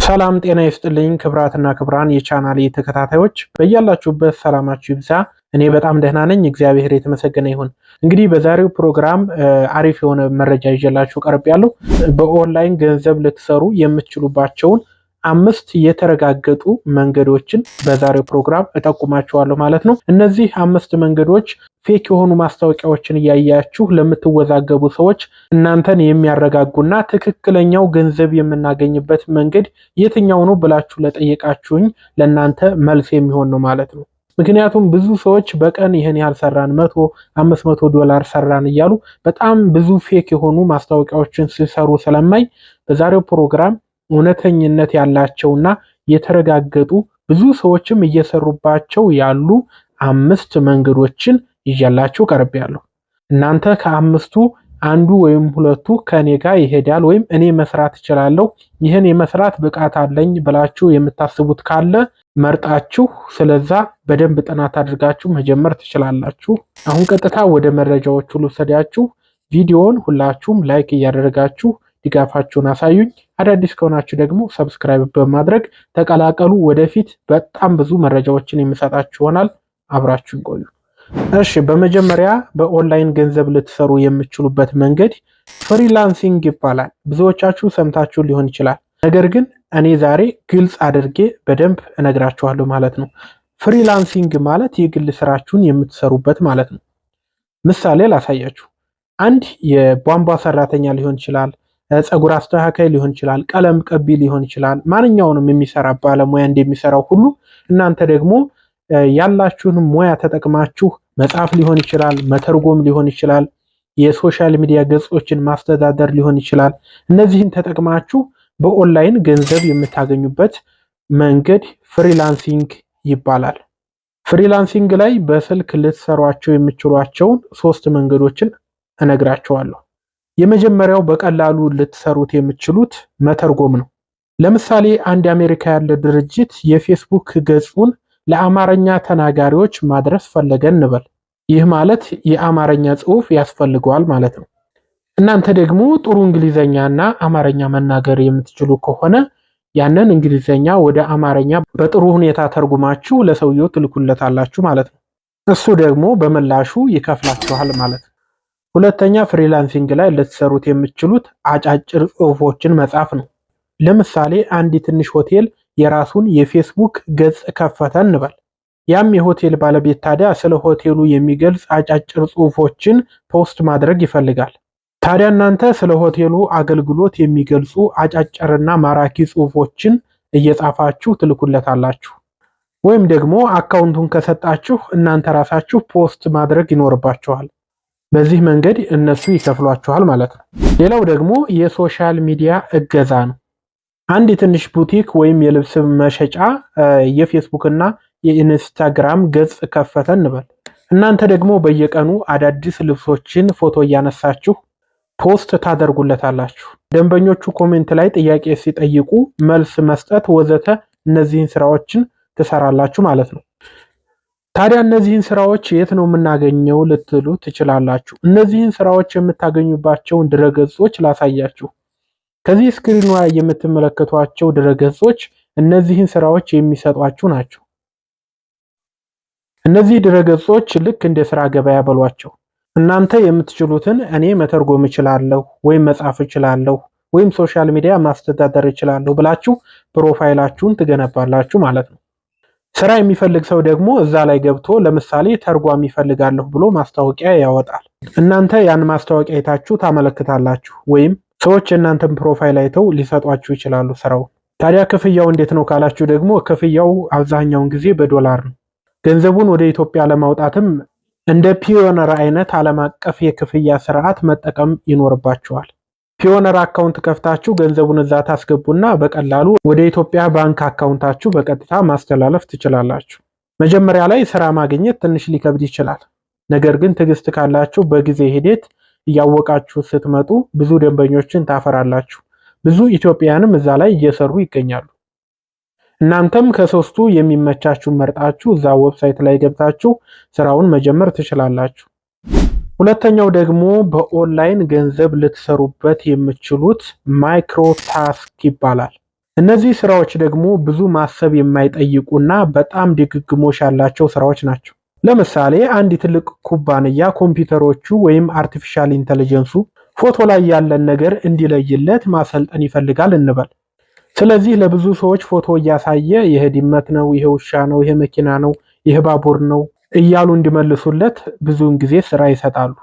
ሰላም ጤና ይስጥልኝ ክብራትና ክብራን የቻናሌ ተከታታዮች በእያላችሁበት ሰላማችሁ ይብዛ። እኔ በጣም ደህና ነኝ፣ እግዚአብሔር የተመሰገነ ይሁን። እንግዲህ በዛሬው ፕሮግራም አሪፍ የሆነ መረጃ ይዤላችሁ ቀርቤያለሁ። በኦንላይን ገንዘብ ልትሰሩ የምትችሉባቸውን 5 የተረጋገጡ መንገዶችን በዛሬው ፕሮግራም እጠቁማችኋለሁ ማለት ነው። እነዚህ 5 መንገዶች ፌክ የሆኑ ማስታወቂያዎችን እያያችሁ ለምትወዛገቡ ሰዎች እናንተን የሚያረጋጉና ትክክለኛው ገንዘብ የምናገኝበት መንገድ የትኛው ነው ብላችሁ ለጠየቃችሁኝ ለእናንተ መልስ የሚሆን ነው ማለት ነው። ምክንያቱም ብዙ ሰዎች በቀን ይህን ያህል ሰራን፣ 100-500 ዶላር ሰራን እያሉ በጣም ብዙ ፌክ የሆኑ ማስታወቂያዎችን ሲሰሩ ስለማይ በዛሬው ፕሮግራም እውነተኝነት ያላቸውና የተረጋገጡ ብዙ ሰዎችም እየሰሩባቸው ያሉ 5 መንገዶችን ይዤላችሁ ቀርቤያለሁ። እናንተ ከ5ቱ አንዱ ወይም ሁለቱ ከኔ ጋር ይሄዳል ወይም እኔ መስራት እችላለሁ፣ ይህን የመስራት ብቃት አለኝ ብላችሁ የምታስቡት ካለ መርጣችሁ ስለዛ በደንብ ጥናት አድርጋችሁ መጀመር ትችላላችሁ። አሁን ቀጥታ ወደ መረጃዎቹ ልውሰዳችሁ። ቪዲዮውን ሁላችሁም ላይክ እያደረጋችሁ ድጋፋችሁን አሳዩኝ። አዳዲስ ከሆናችሁ ደግሞ ሰብስክራይብ በማድረግ ተቀላቀሉ። ወደፊት በጣም ብዙ መረጃዎችን የምሰጣችሁ ይሆናል። አብራችሁን ቆዩ። እሺ፣ በመጀመሪያ በኦንላይን ገንዘብ ልትሰሩ የምትችሉበት መንገድ ፍሪላንሲንግ ይባላል። ብዙዎቻችሁ ሰምታችሁ ሊሆን ይችላል። ነገር ግን እኔ ዛሬ ግልጽ አድርጌ በደንብ እነግራችኋለሁ ማለት ነው። ፍሪላንሲንግ ማለት የግል ስራችሁን የምትሰሩበት ማለት ነው። ምሳሌ ላሳያችሁ። አንድ የቧንቧ ሰራተኛ ሊሆን ይችላል፣ ፀጉር አስተካካይ ሊሆን ይችላል፣ ቀለም ቀቢ ሊሆን ይችላል። ማንኛውንም የሚሰራ ባለሙያ እንደሚሰራው ሁሉ እናንተ ደግሞ ያላችሁን ሙያ ተጠቅማችሁ መጻፍ ሊሆን ይችላል፣ መተርጎም ሊሆን ይችላል፣ የሶሻል ሚዲያ ገጾችን ማስተዳደር ሊሆን ይችላል። እነዚህን ተጠቅማችሁ በኦንላይን ገንዘብ የምታገኙበት መንገድ ፍሪላንሲንግ ይባላል። ፍሪላንሲንግ ላይ በስልክ ልትሰሯቸው የምትችሏቸውን 3 መንገዶችን እነግራችኋለሁ። የመጀመሪያው በቀላሉ ልትሰሩት የምትችሉት መተርጎም ነው። ለምሳሌ አንድ አሜሪካ ያለ ድርጅት የፌስቡክ ገጹን ለአማርኛ ተናጋሪዎች ማድረስ ፈለገን እንበል። ይህ ማለት የአማርኛ ጽሑፍ ያስፈልገዋል ማለት ነው። እናንተ ደግሞ ጥሩ እንግሊዘኛና አማርኛ መናገር የምትችሉ ከሆነ ያንን እንግሊዘኛ ወደ አማርኛ በጥሩ ሁኔታ ተርጉማችሁ ለሰውየው ትልኩለታላችሁ ማለት ነው። እሱ ደግሞ በምላሹ ይከፍላችኋል ማለት ነው። ሁለተኛ ፍሪላንሲንግ ላይ ልትሰሩት የምትችሉት አጫጭር ጽሑፎችን መጻፍ ነው። ለምሳሌ አንድ ትንሽ ሆቴል የራሱን የፌስቡክ ገጽ ከፈተ እንበል። ያም የሆቴል ባለቤት ታዲያ ስለ ሆቴሉ የሚገልጽ አጫጭር ጽሑፎችን ፖስት ማድረግ ይፈልጋል። ታዲያ እናንተ ስለ ሆቴሉ አገልግሎት የሚገልጹ አጫጭርና ማራኪ ጽሑፎችን እየጻፋችሁ ትልኩለታላችሁ። ወይም ደግሞ አካውንቱን ከሰጣችሁ እናንተ ራሳችሁ ፖስት ማድረግ ይኖርባችኋል። በዚህ መንገድ እነሱ ይከፍሏችኋል ማለት ነው። ሌላው ደግሞ የሶሻል ሚዲያ እገዛ ነው። አንድ የትንሽ ቡቲክ ወይም የልብስ መሸጫ የፌስቡክ እና የኢንስታግራም ገጽ ከፈተ እንበል። እናንተ ደግሞ በየቀኑ አዳዲስ ልብሶችን ፎቶ እያነሳችሁ ፖስት ታደርጉለታላችሁ። ደንበኞቹ ኮሜንት ላይ ጥያቄ ሲጠይቁ መልስ መስጠት ወዘተ፣ እነዚህን ስራዎችን ትሰራላችሁ ማለት ነው። ታዲያ እነዚህን ስራዎች የት ነው የምናገኘው ልትሉ ትችላላችሁ። እነዚህን ስራዎች የምታገኙባቸውን ድረገጾች ላሳያችሁ። ከዚህ ስክሪኑ ላይ የምትመለከቷቸው ድረገጾች እነዚህን ስራዎች የሚሰጧችሁ ናቸው። እነዚህ ድረገጾች ልክ እንደ ስራ ገበያ በሏቸው። እናንተ የምትችሉትን እኔ መተርጎም እችላለሁ ወይም መጻፍ እችላለሁ ወይም ሶሻል ሚዲያ ማስተዳደር እችላለሁ ብላችሁ ፕሮፋይላችሁን ትገነባላችሁ ማለት ነው። ስራ የሚፈልግ ሰው ደግሞ እዛ ላይ ገብቶ ለምሳሌ ተርጓሚ ይፈልጋለሁ ብሎ ማስታወቂያ ያወጣል። እናንተ ያን ማስታወቂያ አይታችሁ ታመለክታላችሁ ወይም ሰዎች የእናንተን ፕሮፋይል አይተው ሊሰጧችሁ ይችላሉ ስራው። ታዲያ ክፍያው እንዴት ነው ካላችሁ ደግሞ ክፍያው አብዛኛውን ጊዜ በዶላር ነው። ገንዘቡን ወደ ኢትዮጵያ ለማውጣትም እንደ ፒዮነር አይነት ዓለም አቀፍ የክፍያ ስርዓት መጠቀም ይኖርባችኋል። ፒዮነር አካውንት ከፍታችሁ ገንዘቡን እዛ ታስገቡና በቀላሉ ወደ ኢትዮጵያ ባንክ አካውንታችሁ በቀጥታ ማስተላለፍ ትችላላችሁ። መጀመሪያ ላይ ስራ ማግኘት ትንሽ ሊከብድ ይችላል። ነገር ግን ትዕግስት ካላችሁ በጊዜ ሂደት እያወቃችሁ ስትመጡ ብዙ ደንበኞችን ታፈራላችሁ። ብዙ ኢትዮጵያውያንም እዛ ላይ እየሰሩ ይገኛሉ። እናንተም ከ3ቱ የሚመቻችሁን መርጣችሁ እዛ ዌብሳይት ላይ ገብታችሁ ስራውን መጀመር ትችላላችሁ። ሁለተኛው ደግሞ በኦንላይን ገንዘብ ልትሰሩበት የምትችሉት ማይክሮ ታስክ ይባላል። እነዚህ ስራዎች ደግሞ ብዙ ማሰብ የማይጠይቁና በጣም ድግግሞሽ ያላቸው ስራዎች ናቸው። ለምሳሌ አንድ ትልቅ ኩባንያ ኮምፒውተሮቹ ወይም አርቲፊሻል ኢንተለጀንሱ ፎቶ ላይ ያለን ነገር እንዲለይለት ማሰልጠን ይፈልጋል እንበል። ስለዚህ ለብዙ ሰዎች ፎቶ እያሳየ ይሄ ድመት ነው፣ ይሄ ውሻ ነው፣ ይሄ መኪና ነው፣ ይሄ ባቡር ነው እያሉ እንዲመልሱለት ብዙውን ጊዜ ስራ ይሰጣሉ።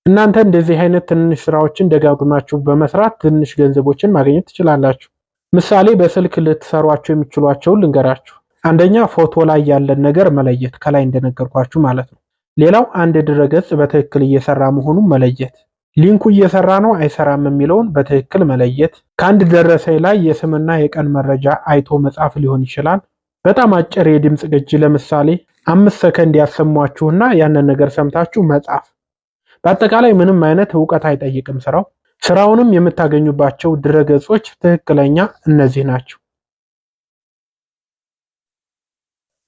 እናንተ እንደዚህ አይነት ትንሽ ስራዎችን ደጋግማችሁ በመስራት ትንሽ ገንዘቦችን ማግኘት ትችላላችሁ። ምሳሌ በስልክ ልትሰሯቸው የሚችሏቸውን ልንገራችሁ። አንደኛ ፎቶ ላይ ያለን ነገር መለየት፣ ከላይ እንደነገርኳችሁ ማለት ነው። ሌላው አንድ ድረገጽ በትክክል እየሰራ መሆኑን መለየት፣ ሊንኩ እየሰራ ነው አይሰራም የሚለውን በትክክል መለየት፣ ከአንድ ደረሰኝ ላይ የስምና የቀን መረጃ አይቶ መጻፍ ሊሆን ይችላል። በጣም አጭር የድምፅ ቅጂ ለምሳሌ 5 ሰከንድ ያሰሟችሁና ያንን ነገር ሰምታችሁ መጻፍ። በአጠቃላይ ምንም አይነት እውቀት አይጠይቅም ስራው። ስራውንም የምታገኙባቸው ድረገጾች ትክክለኛ እነዚህ ናቸው።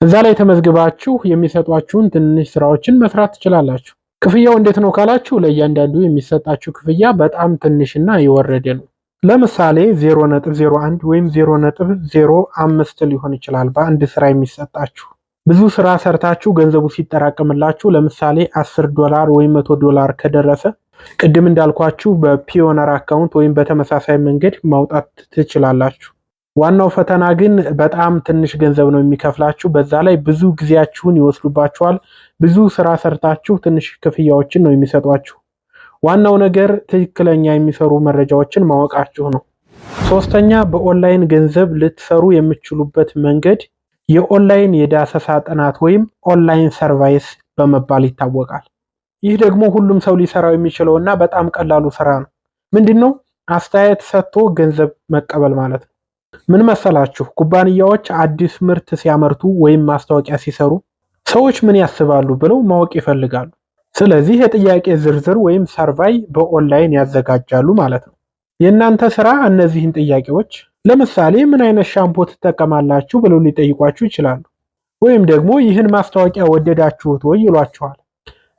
እዛ ላይ ተመዝግባችሁ የሚሰጧችሁን ትንሽ ስራዎችን መስራት ትችላላችሁ። ክፍያው እንዴት ነው ካላችሁ፣ ለእያንዳንዱ የሚሰጣችሁ ክፍያ በጣም ትንሽና የወረደ ነው። ለምሳሌ 0.01 ወይም 0.05 ሊሆን ይችላል በአንድ ስራ የሚሰጣችሁ። ብዙ ስራ ሰርታችሁ ገንዘቡ ሲጠራቀምላችሁ ለምሳሌ $10 ወይም $100 ከደረሰ ቅድም እንዳልኳችሁ በፒዮነር አካውንት ወይም በተመሳሳይ መንገድ ማውጣት ትችላላችሁ። ዋናው ፈተና ግን በጣም ትንሽ ገንዘብ ነው የሚከፍላችሁ። በዛ ላይ ብዙ ጊዜያችሁን ይወስዱባችኋል። ብዙ ስራ ሰርታችሁ ትንሽ ክፍያዎችን ነው የሚሰጧችሁ። ዋናው ነገር ትክክለኛ የሚሰሩ መረጃዎችን ማወቃችሁ ነው። ሶስተኛ፣ በኦንላይን ገንዘብ ልትሰሩ የምትችሉበት መንገድ የኦንላይን የዳሰሳ ጥናት ወይም ኦንላይን ሰርቫይስ በመባል ይታወቃል። ይህ ደግሞ ሁሉም ሰው ሊሰራው የሚችለውና በጣም ቀላሉ ስራ ነው። ምንድነው? አስተያየት ሰጥቶ ገንዘብ መቀበል ማለት ነው። ምን መሰላችሁ? ኩባንያዎች አዲስ ምርት ሲያመርቱ ወይም ማስታወቂያ ሲሰሩ ሰዎች ምን ያስባሉ ብለው ማወቅ ይፈልጋሉ። ስለዚህ የጥያቄ ዝርዝር ወይም ሰርቫይ በኦንላይን ያዘጋጃሉ ማለት ነው። የእናንተ ስራ እነዚህን ጥያቄዎች፣ ለምሳሌ ምን አይነት ሻምፖ ትጠቀማላችሁ ብለው ሊጠይቋችሁ ይችላሉ። ወይም ደግሞ ይህን ማስታወቂያ ወደዳችሁት ወይ ይሏችኋል።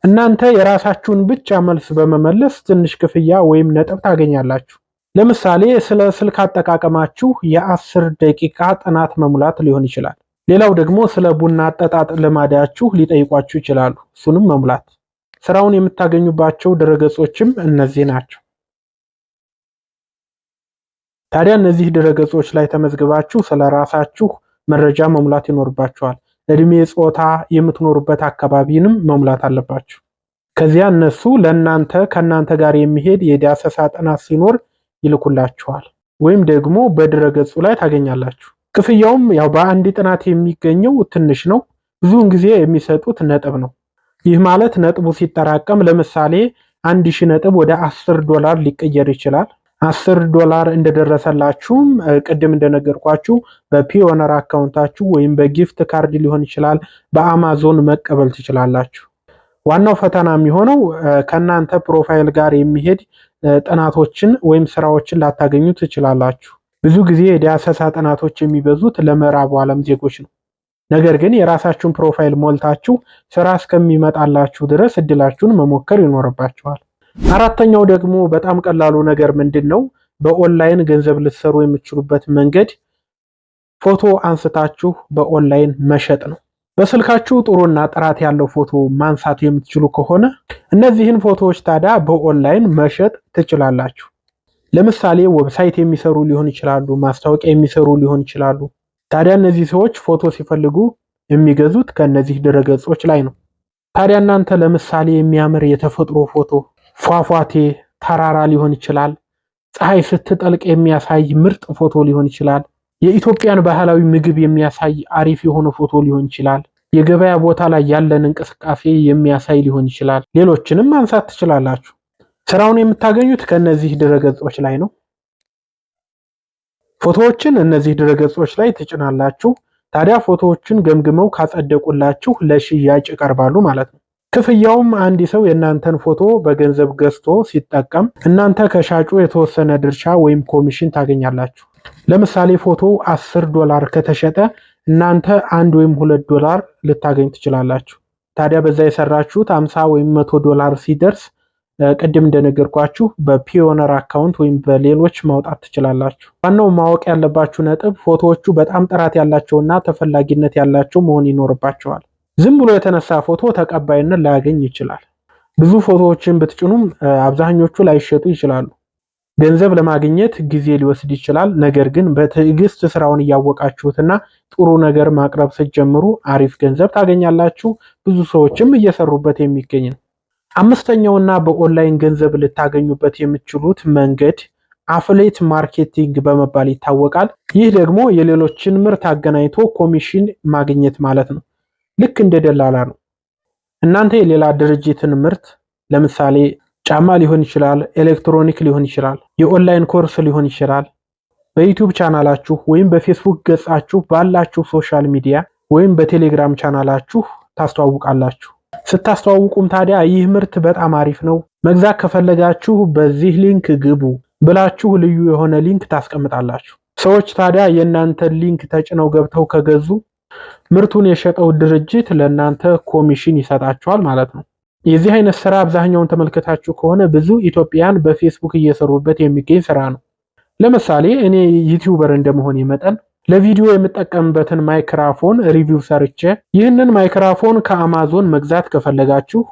እናንተ የራሳችሁን ብቻ መልስ በመመለስ ትንሽ ክፍያ ወይም ነጥብ ታገኛላችሁ። ለምሳሌ ስለ ስልክ አጠቃቀማችሁ የ10 ደቂቃ ጥናት መሙላት ሊሆን ይችላል። ሌላው ደግሞ ስለ ቡና አጠጣጥ ልማዳችሁ ሊጠይቋችሁ ይችላሉ። እሱንም መሙላት። ስራውን የምታገኙባቸው ድረገጾችም እነዚህ ናቸው። ታዲያ እነዚህ ድረገጾች ላይ ተመዝግባችሁ ስለ ራሳችሁ መረጃ መሙላት ይኖርባችኋል። እድሜ፣ ጾታ፣ የምትኖሩበት አካባቢንም መሙላት አለባችሁ። ከዚያ እነሱ ለእናንተ ከእናንተ ጋር የሚሄድ የዳሰሳ ጥናት ሲኖር ይልኩላችኋል፣ ወይም ደግሞ በድረገጹ ላይ ታገኛላችሁ። ክፍያውም ያው በአንድ ጥናት የሚገኘው ትንሽ ነው። ብዙውን ጊዜ የሚሰጡት ነጥብ ነው። ይህ ማለት ነጥቡ ሲጠራቀም ለምሳሌ 1000 ነጥብ ወደ $10 ሊቀየር ይችላል። $10 እንደደረሰላችሁም ቅድም እንደነገርኳችሁ በፒዮነር አካውንታችሁ ወይም በጊፍት ካርድ ሊሆን ይችላል፣ በአማዞን መቀበል ትችላላችሁ። ዋናው ፈተና የሚሆነው ከእናንተ ፕሮፋይል ጋር የሚሄድ ጥናቶችን ወይም ስራዎችን ላታገኙ ትችላላችሁ። ብዙ ጊዜ የዳሰሳ ጥናቶች የሚበዙት ለምዕራቡ ዓለም ዜጎች ነው። ነገር ግን የራሳችሁን ፕሮፋይል ሞልታችሁ ስራ እስከሚመጣላችሁ ድረስ እድላችሁን መሞከር ይኖርባችኋል። አራተኛው ደግሞ በጣም ቀላሉ ነገር ምንድነው? በኦንላይን ገንዘብ ልትሰሩ የምትችሉበት መንገድ ፎቶ አንስታችሁ በኦንላይን መሸጥ ነው። በስልካችሁ ጥሩና ጥራት ያለው ፎቶ ማንሳት የምትችሉ ከሆነ እነዚህን ፎቶዎች ታዲያ በኦንላይን መሸጥ ትችላላችሁ። ለምሳሌ ዌብሳይት የሚሰሩ ሊሆን ይችላሉ፣ ማስታወቂያ የሚሰሩ ሊሆን ይችላሉ። ታዲያ እነዚህ ሰዎች ፎቶ ሲፈልጉ የሚገዙት ከነዚህ ድረገጾች ላይ ነው። ታዲያ እናንተ ለምሳሌ የሚያምር የተፈጥሮ ፎቶ፣ ፏፏቴ፣ ተራራ ሊሆን ይችላል፣ ፀሐይ ስትጠልቅ የሚያሳይ ምርጥ ፎቶ ሊሆን ይችላል፣ የኢትዮጵያን ባህላዊ ምግብ የሚያሳይ አሪፍ የሆነ ፎቶ ሊሆን ይችላል፣ የገበያ ቦታ ላይ ያለን እንቅስቃሴ የሚያሳይ ሊሆን ይችላል። ሌሎችንም ማንሳት ትችላላችሁ። ስራውን የምታገኙት ከነዚህ ድረገጾች ላይ ነው። ፎቶዎችን እነዚህ ድረገጾች ላይ ትጭናላችሁ። ታዲያ ፎቶዎችን ገምግመው ካጸደቁላችሁ ለሽያጭ ይቀርባሉ ማለት ነው። ክፍያውም አንድ ሰው የእናንተን ፎቶ በገንዘብ ገዝቶ ሲጠቀም እናንተ ከሻጩ የተወሰነ ድርሻ ወይም ኮሚሽን ታገኛላችሁ። ለምሳሌ ፎቶ $10 ከተሸጠ እናንተ $1 ወይም $2 ልታገኙ ትችላላችሁ። ታዲያ በዛ የሰራችሁት $50 ወይም $100 ሲደርስ ቅድም እንደነገርኳችሁ በፒዮነር አካውንት ወይም በሌሎች ማውጣት ትችላላችሁ። ዋናው ማወቅ ያለባችሁ ነጥብ ፎቶዎቹ በጣም ጥራት ያላቸውና ተፈላጊነት ያላቸው መሆን ይኖርባቸዋል። ዝም ብሎ የተነሳ ፎቶ ተቀባይነት ላያገኝ ይችላል። ብዙ ፎቶዎችን ብትጭኑም አብዛኞቹ ላይሸጡ ይችላሉ። ገንዘብ ለማግኘት ጊዜ ሊወስድ ይችላል። ነገር ግን በትዕግስት ስራውን እያወቃችሁትና ጥሩ ነገር ማቅረብ ስትጀምሩ አሪፍ ገንዘብ ታገኛላችሁ። ብዙ ሰዎችም እየሰሩበት የሚገኝ ነው። አምስተኛውና በኦንላይን ገንዘብ ልታገኙበት የምትችሉት መንገድ አፍሌት ማርኬቲንግ በመባል ይታወቃል። ይህ ደግሞ የሌሎችን ምርት አገናኝቶ ኮሚሽን ማግኘት ማለት ነው። ልክ እንደ ደላላ ነው። እናንተ የሌላ ድርጅትን ምርት ለምሳሌ ጫማ ሊሆን ይችላል፣ ኤሌክትሮኒክ ሊሆን ይችላል፣ የኦንላይን ኮርስ ሊሆን ይችላል። በዩቲዩብ ቻናላችሁ ወይም በፌስቡክ ገጻችሁ ባላችሁ ሶሻል ሚዲያ ወይም በቴሌግራም ቻናላችሁ ታስተዋውቃላችሁ። ስታስተዋውቁም ታዲያ ይህ ምርት በጣም አሪፍ ነው፣ መግዛት ከፈለጋችሁ በዚህ ሊንክ ግቡ ብላችሁ ልዩ የሆነ ሊንክ ታስቀምጣላችሁ። ሰዎች ታዲያ የእናንተን ሊንክ ተጭነው ገብተው ከገዙ ምርቱን የሸጠው ድርጅት ለእናንተ ኮሚሽን ይሰጣችኋል ማለት ነው። የዚህ አይነት ስራ አብዛኛውን ተመልክታችሁ ከሆነ ብዙ ኢትዮጵያን በፌስቡክ እየሰሩበት የሚገኝ ስራ ነው። ለምሳሌ እኔ ዩቲዩበር እንደመሆኔ መጠን ለቪዲዮ የምጠቀምበትን ማይክራፎን ሪቪው ሰርቼ ይህንን ማይክራፎን ከአማዞን መግዛት ከፈለጋችሁ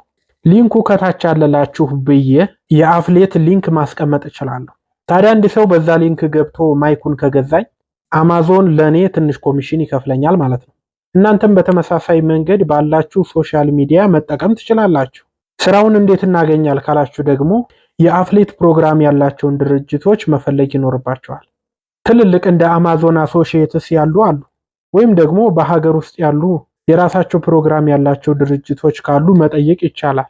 ሊንኩ ከታች አለላችሁ ብዬ የአፍሌት ሊንክ ማስቀመጥ እችላለሁ። ታዲያ አንድ ሰው በዛ ሊንክ ገብቶ ማይኩን ከገዛኝ አማዞን ለኔ ትንሽ ኮሚሽን ይከፍለኛል ማለት ነው። እናንተም በተመሳሳይ መንገድ ባላችሁ ሶሻል ሚዲያ መጠቀም ትችላላችሁ። ስራውን እንዴት እናገኛል ካላችሁ ደግሞ የአፍሌት ፕሮግራም ያላቸውን ድርጅቶች መፈለግ ይኖርባቸዋል። ትልልቅ እንደ አማዞን አሶሺየትስ ያሉ አሉ። ወይም ደግሞ በሀገር ውስጥ ያሉ የራሳቸው ፕሮግራም ያላቸው ድርጅቶች ካሉ መጠየቅ ይቻላል።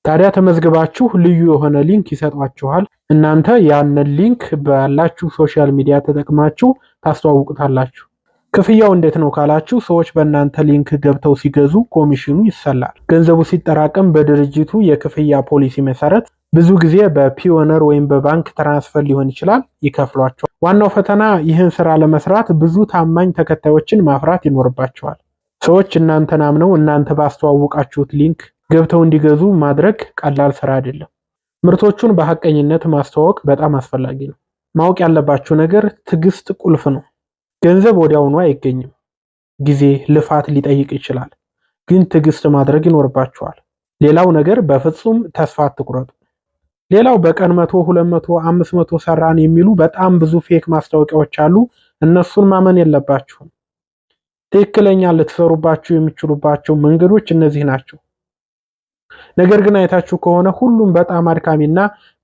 ታዲያ ተመዝግባችሁ ልዩ የሆነ ሊንክ ይሰጧችኋል። እናንተ ያንን ሊንክ ባላችሁ ሶሻል ሚዲያ ተጠቅማችሁ ታስተዋውቁታላችሁ። ክፍያው እንዴት ነው ካላችሁ ሰዎች በእናንተ ሊንክ ገብተው ሲገዙ ኮሚሽኑ ይሰላል። ገንዘቡ ሲጠራቀም በድርጅቱ የክፍያ ፖሊሲ መሰረት ብዙ ጊዜ በፒዮነር ወይም በባንክ ትራንስፈር ሊሆን ይችላል ይከፍሏቸዋል። ዋናው ፈተና ይህን ስራ ለመስራት ብዙ ታማኝ ተከታዮችን ማፍራት ይኖርባቸዋል። ሰዎች እናንተን አምነው እናንተ ባስተዋወቃችሁት ሊንክ ገብተው እንዲገዙ ማድረግ ቀላል ስራ አይደለም። ምርቶቹን በሐቀኝነት ማስተዋወቅ በጣም አስፈላጊ ነው። ማወቅ ያለባችሁ ነገር ትዕግስት ቁልፍ ነው። ገንዘብ ወዲያውኑ አይገኝም። ጊዜ፣ ልፋት ሊጠይቅ ይችላል። ግን ትዕግስት ማድረግ ይኖርባችኋል። ሌላው ነገር በፍጹም ተስፋ አትቁረጡ። ሌላው በቀን 100፣ 200፣ 500 ሰራን የሚሉ በጣም ብዙ ፌክ ማስታወቂያዎች አሉ። እነሱን ማመን የለባችሁም። ትክክለኛ ልትሰሩባቸው የሚችሉባቸው መንገዶች እነዚህ ናቸው። ነገር ግን አይታችሁ ከሆነ ሁሉም በጣም አድካሚና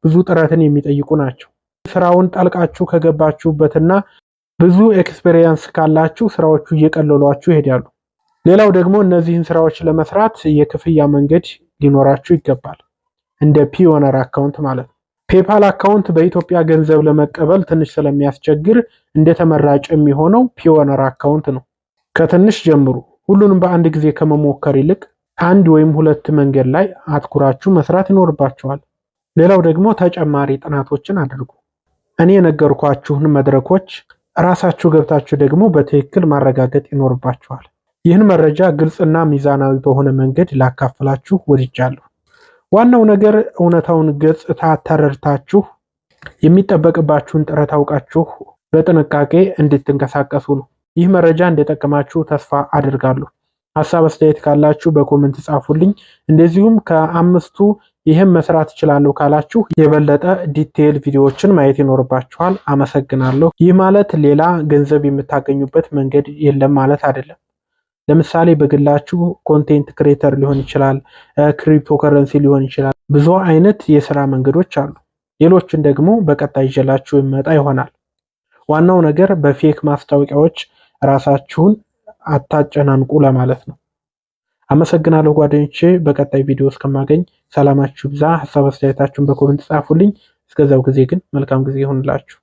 ብዙ ጥረትን የሚጠይቁ ናቸው። ስራውን ጠልቃችሁ ከገባችሁበትና ብዙ ኤክስፔሪየንስ ካላችሁ ስራዎቹ እየቀለሏችሁ ይሄዳሉ። ሌላው ደግሞ እነዚህን ስራዎች ለመስራት የክፍያ መንገድ ሊኖራችሁ ይገባል። እንደ ፒዮነር አካውንት ማለት ነው። ፔፓል አካውንት በኢትዮጵያ ገንዘብ ለመቀበል ትንሽ ስለሚያስቸግር እንደ ተመራጭ የሚሆነው ፒዮነር አካውንት ነው። ከትንሽ ጀምሩ። ሁሉንም በአንድ ጊዜ ከመሞከር ይልቅ አንድ ወይም ሁለት መንገድ ላይ አትኩራችሁ መስራት ይኖርባችኋል። ሌላው ደግሞ ተጨማሪ ጥናቶችን አድርጉ። እኔ የነገርኳችሁን መድረኮች ራሳችሁ ገብታችሁ ደግሞ በትክክል ማረጋገጥ ይኖርባችኋል። ይህን መረጃ ግልጽና ሚዛናዊ በሆነ መንገድ ላካፍላችሁ ወድጃለሁ። ዋናው ነገር እውነታውን ገጽታ ተረድታችሁ የሚጠበቅባችሁን ጥረት አውቃችሁ በጥንቃቄ እንድትንቀሳቀሱ ነው። ይህ መረጃ እንደጠቀማችሁ ተስፋ አድርጋለሁ። ሀሳብ አስተያየት ካላችሁ በኮሜንት ጻፉልኝ። እንደዚሁም ከአምስቱ ይህም መስራት እችላለሁ ካላችሁ የበለጠ ዲቴይል ቪዲዮዎችን ማየት ይኖርባችኋል። አመሰግናለሁ። ይህ ማለት ሌላ ገንዘብ የምታገኙበት መንገድ የለም ማለት አይደለም። ለምሳሌ በግላችሁ ኮንቴንት ክሬተር ሊሆን ይችላል፣ ክሪፕቶ ከረንሲ ሊሆን ይችላል። ብዙ አይነት የስራ መንገዶች አሉ። ሌሎችን ደግሞ በቀጣይ ይዤላችሁ የሚመጣ ይሆናል። ዋናው ነገር በፌክ ማስታወቂያዎች ራሳችሁን አታጨናንቁ ለማለት ነው። አመሰግናለሁ ጓደኞቼ። በቀጣይ ቪዲዮ እስከማገኝ ሰላማችሁ ብዛ። ሀሳብ አስተያየታችሁን በኮሜንት ጻፉልኝ። እስከዛው ጊዜ ግን መልካም ጊዜ ይሁንላችሁ።